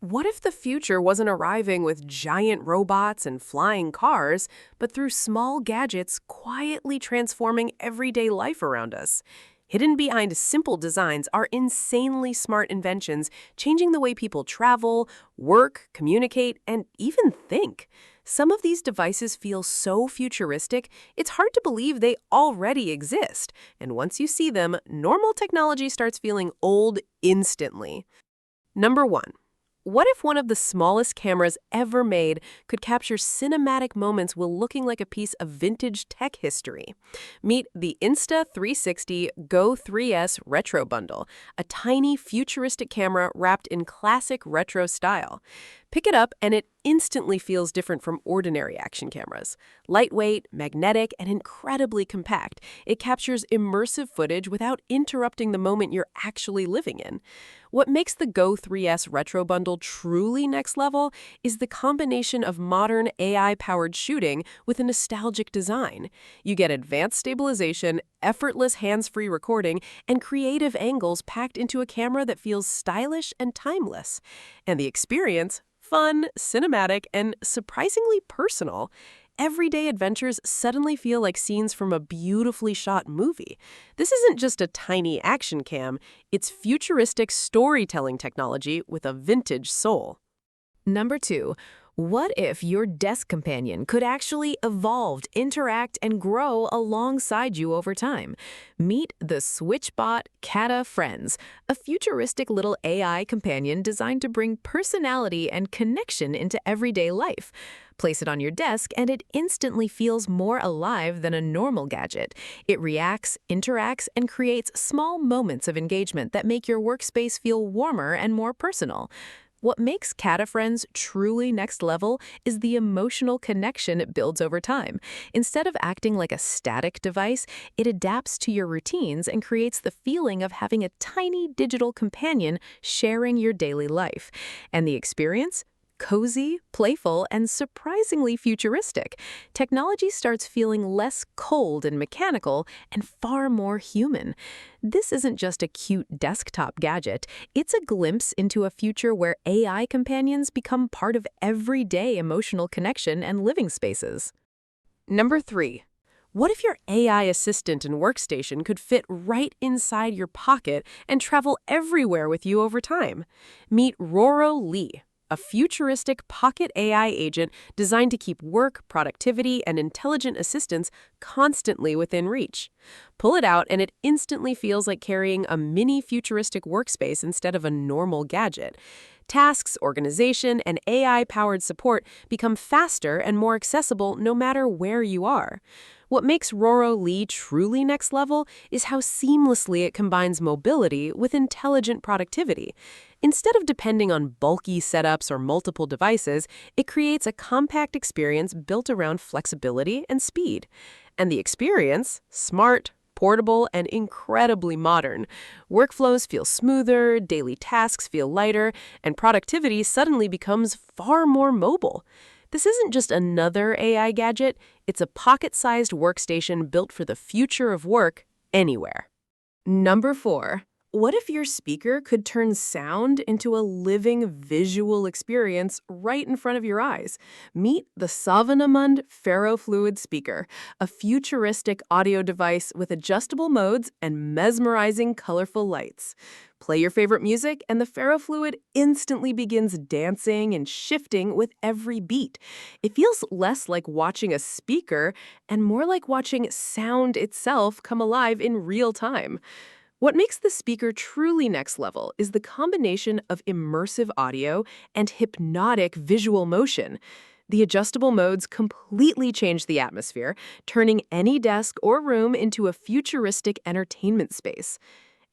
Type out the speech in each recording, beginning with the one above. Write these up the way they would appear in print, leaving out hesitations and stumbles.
What if the future wasn't arriving with giant robots and flying cars, but through small gadgets quietly transforming everyday life around us? Hidden behind simple designs are insanely smart inventions, changing the way people travel, work, communicate, and even think. Some of these devices feel so futuristic, it's hard to believe they already exist. And once you see them, normal technology starts feeling old instantly. Number 1. What if one of the smallest cameras ever made could capture cinematic moments while looking like a piece of vintage tech history? Meet the Insta360 Go 3S Retro Bundle, a tiny futuristic camera wrapped in classic retro style. Pick it up and it instantly feels different from ordinary action cameras. Lightweight, magnetic, and incredibly compact, it captures immersive footage without interrupting the moment you're actually living in. What makes the Go 3S Retro Bundle truly next level is the combination of modern AI-powered shooting with a nostalgic design. You get advanced stabilization, effortless hands-free recording, and creative angles packed into a camera that feels stylish and timeless. And the experience, fun, cinematic, and surprisingly personal. Everyday adventures suddenly feel like scenes from a beautifully shot movie. This isn't just a tiny action cam, it's futuristic storytelling technology with a vintage soul. Number 2, what if your desk companion could actually evolve, interact, and grow alongside you over time? Meet the SwitchBot Kata Friends, a futuristic little AI companion designed to bring personality and connection into everyday life. Place it on your desk and it instantly feels more alive than a normal gadget. It reacts, interacts, and creates small moments of engagement that make your workspace feel warmer and more personal. What makes Kata Friends truly next level is the emotional connection it builds over time. Instead of acting like a static device, it adapts to your routines and creates the feeling of having a tiny digital companion sharing your daily life. And the experience? Cozy, playful, and surprisingly futuristic. Technology starts feeling less cold and mechanical and far more human. This isn't just a cute desktop gadget, it's a glimpse into a future where AI companions become part of everyday emotional connection and living spaces. Number 3. What if your AI assistant and workstation could fit right inside your pocket and travel everywhere with you over time? Meet Roro Lee, a futuristic pocket AI agent designed to keep work, productivity, and intelligent assistance constantly within reach. Pull it out and it instantly feels like carrying a mini futuristic workspace instead of a normal gadget. Tasks, organization, and AI-powered support become faster and more accessible no matter where you are. What makes Roro Lee truly next level is how seamlessly it combines mobility with intelligent productivity. Instead of depending on bulky setups or multiple devices, it creates a compact experience built around flexibility and speed. And the experience, smart, portable, and incredibly modern. Workflows feel smoother, daily tasks feel lighter, and productivity suddenly becomes far more mobile. This isn't just another AI gadget, it's a pocket-sized workstation built for the future of work anywhere. Number 4. What if your speaker could turn sound into a living visual experience right in front of your eyes? Meet the Savvenomund Ferrofluid speaker, a futuristic audio device with adjustable modes and mesmerizing colorful lights. Play your favorite music and the Ferrofluid instantly begins dancing and shifting with every beat. It feels less like watching a speaker and more like watching sound itself come alive in real time. What makes the speaker truly next level is the combination of immersive audio and hypnotic visual motion. The adjustable modes completely change the atmosphere, turning any desk or room into a futuristic entertainment space.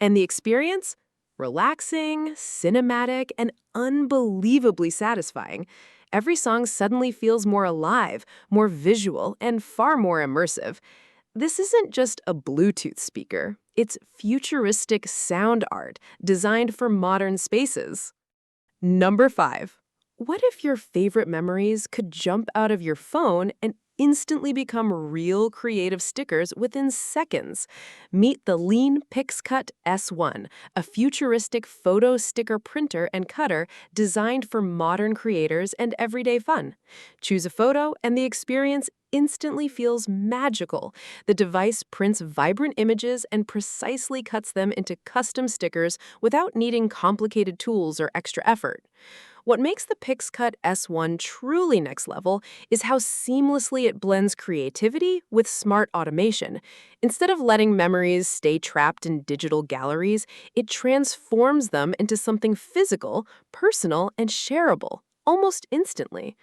And the experience? Relaxing, cinematic, and unbelievably satisfying. Every song suddenly feels more alive, more visual, and far more immersive. This isn't just a Bluetooth speaker. It's futuristic sound art designed for modern spaces. Number 5. What if your favorite memories could jump out of your phone and instantly become real creative stickers within seconds. Meet the Liene PixCut S1, a futuristic photo sticker printer and cutter designed for modern creators and everyday fun. Choose a photo, and the experience instantly feels magical. The device prints vibrant images and precisely cuts them into custom stickers without needing complicated tools or extra effort. What makes the PixCut S1 truly next level is how seamlessly it blends creativity with smart automation. Instead of letting memories stay trapped in digital galleries, it transforms them into something physical, personal, and shareable, almost instantly.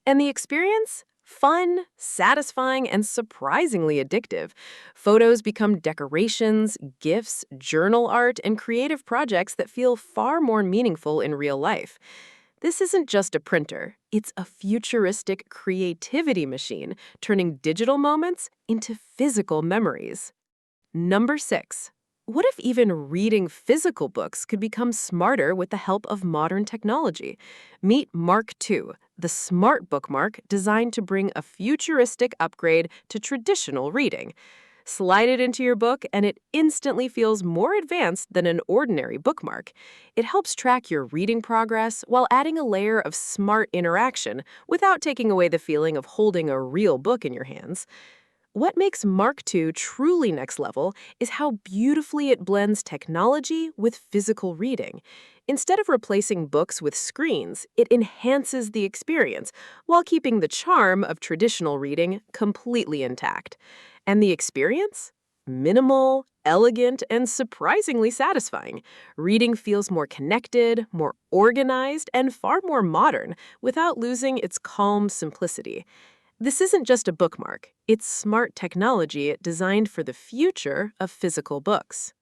And the experience? Fun, satisfying, and surprisingly addictive. Photos become decorations, gifts, journal art, and creative projects that feel far more meaningful in real life. This isn't just a printer, it's a futuristic creativity machine, turning digital moments into physical memories. Number 6. What if even reading physical books could become smarter with the help of modern technology? Meet Mark II, the smart bookmark designed to bring a futuristic upgrade to traditional reading. Slide it into your book, and it instantly feels more advanced than an ordinary bookmark. It helps track your reading progress while adding a layer of smart interaction without taking away the feeling of holding a real book in your hands. What makes Mark II truly next level is how beautifully it blends technology with physical reading. Instead of replacing books with screens, it enhances the experience while keeping the charm of traditional reading completely intact. And the experience? Minimal, elegant, and surprisingly satisfying. Reading feels more connected, more organized, and far more modern without losing its calm simplicity. This isn't just a bookmark, it's smart technology designed for the future of physical books.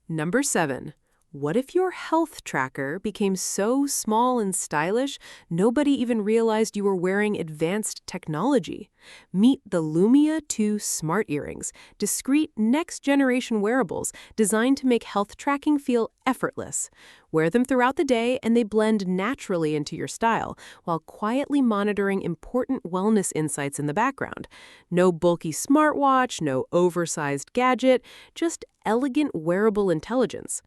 Number 7. What if your health tracker became so small and stylish, nobody even realized you were wearing advanced technology? Meet the Lumia 2 smart earrings, discreet next-generation wearables designed to make health tracking feel effortless. Wear them throughout the day, and they blend naturally into your style, while quietly monitoring important wellness insights in the background. No bulky smartwatch, no oversized gadget, just elegant wearable intelligence.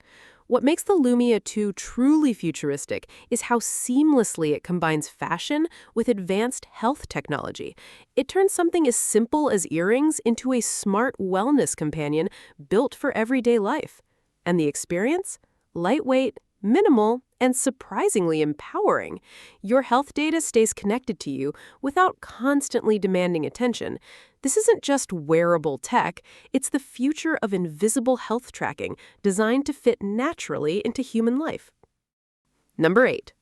What makes the Lumia 2 truly futuristic is how seamlessly it combines fashion with advanced health technology. It turns something as simple as earrings into a smart wellness companion built for everyday life. And the experience? Lightweight, minimal, and surprisingly empowering. Your health data stays connected to you without constantly demanding attention. This isn't just wearable tech, it's the future of invisible health tracking designed to fit naturally into human life. Number 8.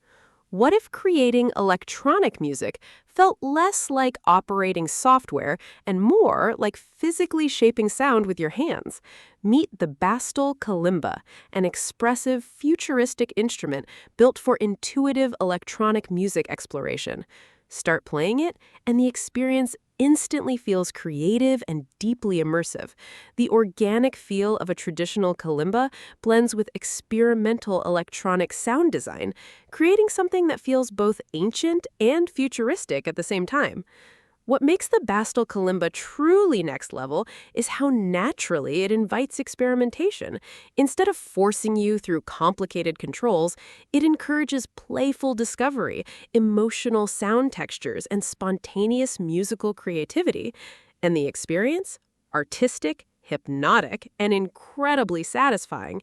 What if creating electronic music felt less like operating software and more like physically shaping sound with your hands? Meet the Bastl Kalimba, an expressive, futuristic instrument built for intuitive electronic music exploration. Start playing it, and the experience instantly feels creative and deeply immersive. The organic feel of a traditional kalimba blends with experimental electronic sound design, creating something that feels both ancient and futuristic at the same time. What makes the Bastl Kalimba truly next level is how naturally it invites experimentation. Instead of forcing you through complicated controls, it encourages playful discovery, emotional sound textures, and spontaneous musical creativity. And the experience? Artistic, hypnotic, and incredibly satisfying.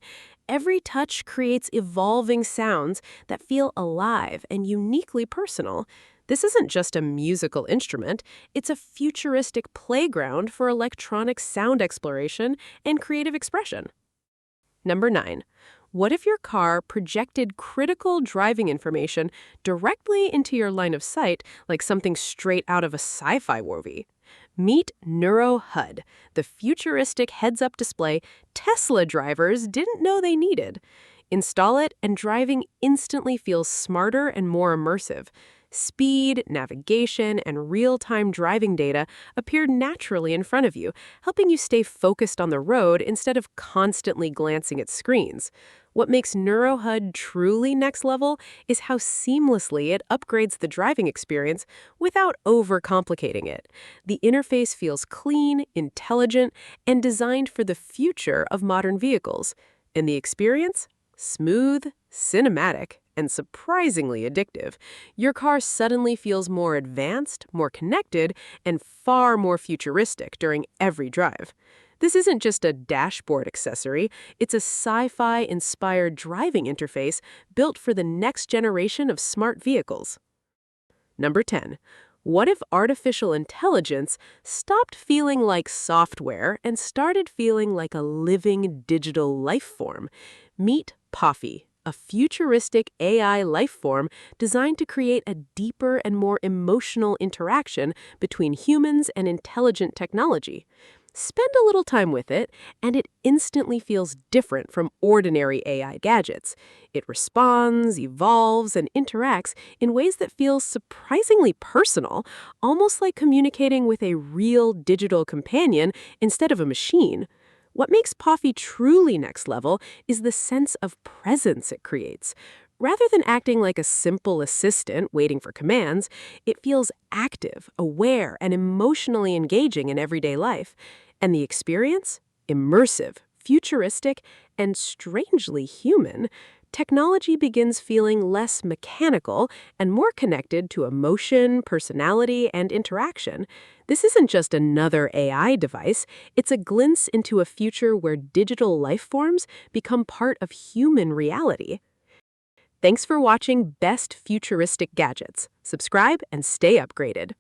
Every touch creates evolving sounds that feel alive and uniquely personal. This isn't just a musical instrument, it's a futuristic playground for electronic sound exploration and creative expression. Number 9. What if your car projected critical driving information directly into your line of sight like something straight out of a sci-fi movie? Meet NeuroHUD, the futuristic heads-up display Tesla drivers didn't know they needed. Install it, and driving instantly feels smarter and more immersive. Speed, navigation, and real-time driving data appear naturally in front of you, helping you stay focused on the road instead of constantly glancing at screens. What makes NeuroHUD truly next level is how seamlessly it upgrades the driving experience without overcomplicating it. The interface feels clean, intelligent, and designed for the future of modern vehicles. And the experience? Smooth, cinematic, and surprisingly addictive. Your car suddenly feels more advanced, more connected, and far more futuristic during every drive. This isn't just a dashboard accessory, it's a sci-fi-inspired driving interface built for the next generation of smart vehicles. Number 10. What if artificial intelligence stopped feeling like software and started feeling like a living digital life form? Meet Pophie, a futuristic AI life form designed to create a deeper and more emotional interaction between humans and intelligent technology. Spend a little time with it, and it instantly feels different from ordinary AI gadgets. It responds, evolves, and interacts in ways that feel surprisingly personal, almost like communicating with a real digital companion instead of a machine. What makes Pophie truly next level is the sense of presence it creates. Rather than acting like a simple assistant waiting for commands, it feels active, aware, and emotionally engaging in everyday life. And the experience? Immersive, futuristic, and strangely human. Technology begins feeling less mechanical and more connected to emotion, personality, and interaction. This isn't just another AI device, it's a glimpse into a future where digital life forms become part of human reality. Thanks for watching Best Futuristic Gadgets. Subscribe and stay upgraded.